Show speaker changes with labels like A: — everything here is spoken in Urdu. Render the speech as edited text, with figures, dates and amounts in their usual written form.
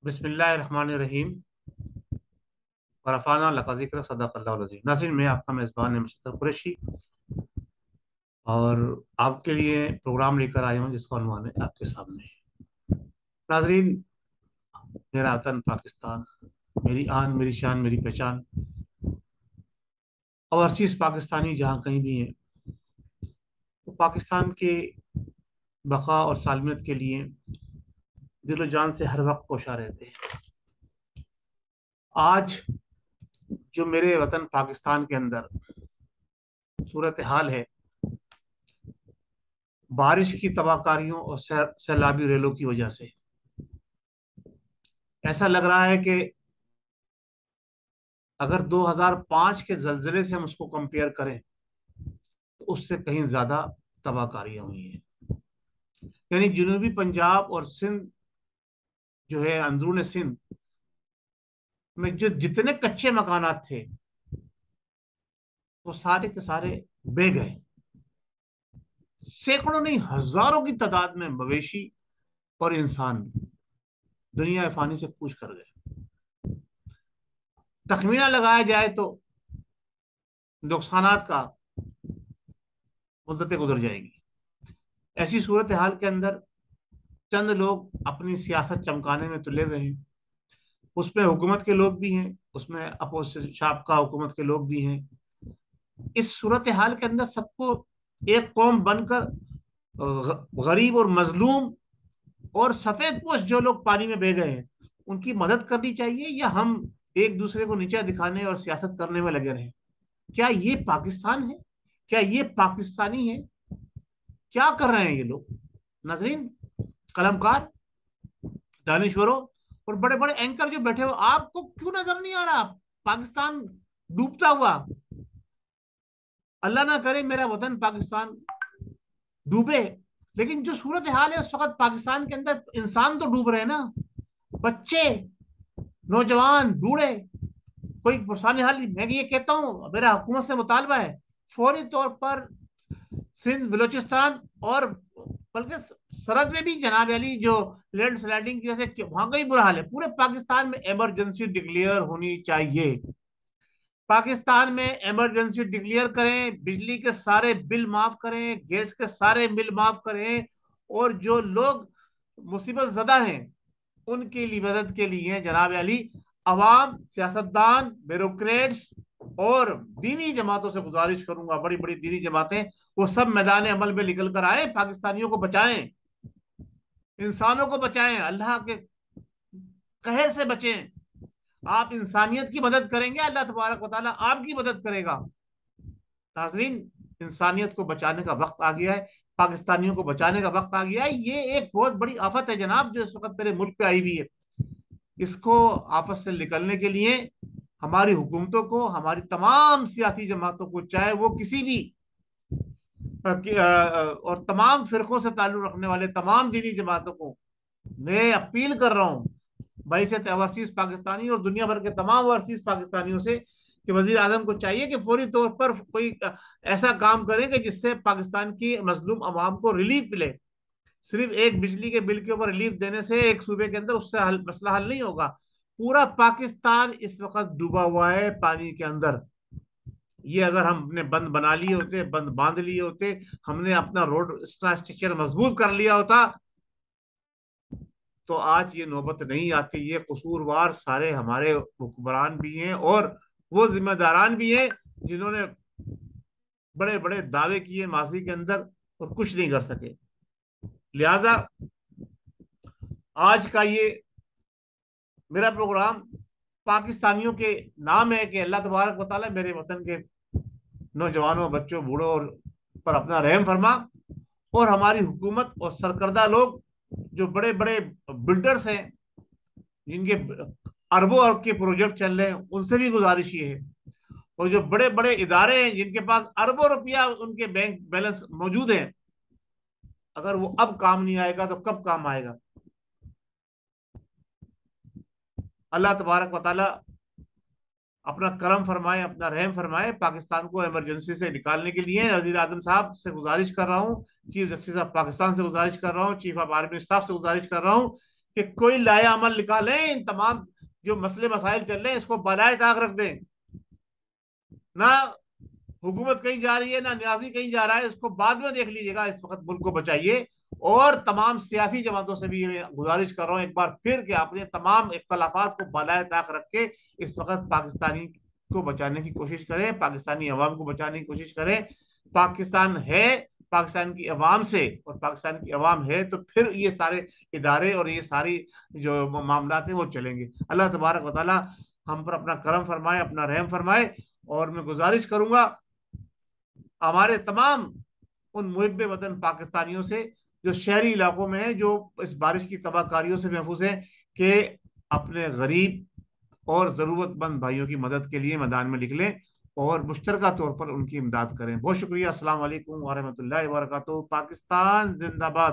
A: بسم اللہ الرحمن الرحیم ورفعنا لک ذکرک صدق اللہ العظیم۔ ناظرین، میں آپ کا میزبان مشتاق قریشی اور آپ کے لیے پروگرام لے کر آیا ہوں جس کا عنوان ہے آپ کے سامنے۔ ناظرین، میرا وطن پاکستان، میری آن، میری شان، میری پہچان، اوورسیز پاکستانی جہاں کہیں بھی ہیں، وہ پاکستان کے بقا اور سالمیت کے لیے دل و جان سے ہر وقت کوشاں رہتے ہیں۔ آج جو میرے وطن پاکستان کے اندر صورتحال ہے، بارش کی تباہ کاریوں اور سیلابی ریلوں کی وجہ سے ایسا لگ رہا ہے کہ اگر 2005 کے زلزلے سے ہم اس کو کمپیئر کریں تو اس سے کہیں زیادہ تباہ کاریاں ہوئی ہیں۔ یعنی جنوبی پنجاب اور سندھ جو ہے، اندرون سندھ میں جو جتنے کچے مکانات تھے وہ سارے کے سارے بہہ گئے۔ سینکڑوں نہیں، ہزاروں کی تعداد میں مویشی اور انسان دنیا فانی سے کوچ کر گئے۔ تخمینہ لگایا جائے تو نقصانات کا مدتیں گزر جائے گی۔ ایسی صورتحال کے اندر چند لوگ اپنی سیاست چمکانے میں تلے ہوئے ہیں۔ اس میں حکومت کے لوگ بھی ہیں، اس میں اپوزیشن شابقہ حکومت کے لوگ بھی ہیں۔ اس صورتحال کے اندر سب کو ایک قوم بن کر غریب اور مظلوم اور سفید پوش جو لوگ پانی میں بہہ گئے ہیں ان کی مدد کرنی چاہیے، یا ہم ایک دوسرے کو نیچا دکھانے اور سیاست کرنے میں لگے رہیں؟ کیا یہ پاکستان ہے؟ کیا یہ پاکستانی ہے؟ کیا کر رہے ہیں یہ لوگ؟ ناظرین، قلمکار، دانشوروں اور بڑے بڑے اینکر جو بیٹھے ہو، آپ کو کیوں نظر نہیں آ رہا پاکستان ڈوبتا ہوا؟ اللہ نہ کرے میرا وطن پاکستان ڈوبے، لیکن جو صورتحال ہے اس وقت پاکستان کے اندر انسان تو ڈوب رہے ہیں نا، بچے، نوجوان، بوڑھے، کوئی پرسانی حال نہیں۔ میں یہ کہتا ہوں، میرا حکومت سے مطالبہ ہے فوری طور پر سندھ، بلوچستان اور بلکہ سرحد میں بھی جناب علی جو لینڈ سلائڈنگ کی وجہ سے وہاں کا ہی برا حال ہے، پورے پاکستان میں ایمرجنسی ڈکلیئر ہونی چاہیے۔ پاکستان میں ایمرجنسی ڈکلیئر کریں، بجلی کے سارے بل معاف کریں، گیس کے سارے بل معاف کریں، اور جو لوگ مصیبت زدہ ہیں ان کی مدد کے لیے جناب علی عوام، سیاستدان، بیوروکریٹس اور دینی جماعتوں سے گزارش کروں گا، بڑی بڑی دینی جماعتیں، وہ سب میدان عمل میں نکل کر آئے، پاکستانیوں کو بچائیں، انسانوں کو بچائیں، اللہ کے قہر سے بچیں۔ آپ انسانیت کی مدد کریں گے، اللہ تبارک و تعالیٰ آپ کی مدد کرے گا۔ ناظرین، انسانیت کو بچانے کا وقت آ گیا ہے، پاکستانیوں کو بچانے کا وقت آ گیا ہے۔ یہ ایک بہت بڑی آفت ہے جناب جو اس وقت میرے ملک پہ آئی ہوئی ہے۔ اس کو آفت سے نکلنے کے لیے ہماری حکومتوں کو، ہماری تمام سیاسی جماعتوں کو، چاہے وہ کسی بھی اور تمام فرقوں سے تعلق رکھنے والے تمام دینی جماعتوں کو میں اپیل کر رہا ہوں، بحیثیت اوورسیز پاکستانی اور دنیا بھر کے تمام اوورسیز پاکستانیوں سے، کہ وزیر اعظم کو چاہیے کہ فوری طور پر کوئی ایسا کام کرے کہ جس سے پاکستان کی مظلوم عوام کو ریلیف ملے۔ صرف ایک بجلی کے بل کے اوپر ریلیف دینے سے ایک صوبے کے اندر اس سے مسئلہ حل نہیں ہوگا۔ پورا پاکستان اس وقت ڈوبا ہوا ہے پانی کے اندر۔ یہ اگر ہم نے بند بنا لیے ہوتے، بند باندھ لیے ہوتے، ہم نے اپنا روڈ انفراسٹرکچر مضبوط کر لیا ہوتا تو آج یہ نوبت نہیں آتی۔ یہ قصوروار سارے ہمارے حکمران بھی ہیں اور وہ ذمہ داران بھی ہیں جنہوں نے بڑے بڑے دعوے کیے ماضی کے اندر اور کچھ نہیں کر سکے۔ لہذا آج کا یہ میرا پروگرام پاکستانیوں کے نام ہے کہ اللہ تبارک و تعالیٰ میرے وطن کے نوجوانوں، بچوں، بوڑھوں اور پر اپنا رحم فرما، اور ہماری حکومت اور سرکردہ لوگ جو بڑے بڑے بلڈرز ہیں جن کے اربوں ارب کے پروجیکٹ چل رہے ہیں ان سے بھی گزارش یہ ہے، اور جو بڑے بڑے ادارے ہیں جن کے پاس اربوں روپیہ ان کے بینک بیلنس موجود ہیں، اگر وہ اب کام نہیں آئے گا تو کب کام آئے گا؟ اللہ تبارک و تعالیٰ اپنا کرم فرمائے، اپنا رحم فرمائے۔ پاکستان کو ایمرجنسی سے نکالنے کے لیے وزیر اعظم صاحب سے گزارش کر رہا ہوں، چیف جسٹس آف پاکستان سے گزارش کر رہا ہوں، چیف آف آرمی اسٹاف سے گزارش کر رہا ہوں کہ کوئی لایا عمل نکالیں، ان تمام جو مسئلے مسائل چل رہے ہیں اس کو بالائے طاق رکھ دیں. نہ حکومت کہیں جا رہی ہے، نہ نیازی کہیں جا رہا ہے، اس کو بعد میں دیکھ لیجیے گا، اس وقت ملک کو بچائیے. اور تمام سیاسی جماعتوں سے بھی میں گزارش کر رہا ہوں ایک بار پھر کہ اپنے تمام اختلافات کو بالائے طاق رکھ کے اس وقت پاکستانی کو بچانے کی کوشش کریں، پاکستانی عوام کو بچانے کی کوشش کریں. پاکستان ہے پاکستان کی عوام سے، اور پاکستان کی عوام ہے تو پھر یہ سارے ادارے اور یہ ساری جو معاملات ہیں وہ چلیں گے. اللہ تبارک و تعالی ہم پر اپنا کرم فرمائے، اپنا رحم فرمائے. اور میں گزارش کروں گا ہمارے تمام ان محب وطن پاکستانیوں سے جو شہری علاقوں میں ہیں، جو اس بارش کی تباہ کاریوں سے محفوظ ہیں، کہ اپنے غریب اور ضرورت مند بھائیوں کی مدد کے لیے میدان میں نکلیں اور مشترکہ طور پر ان کی امداد کریں. بہت شکریہ. السلام علیکم ورحمۃ اللہ وبرکاتہ. پاکستان زندہ باد.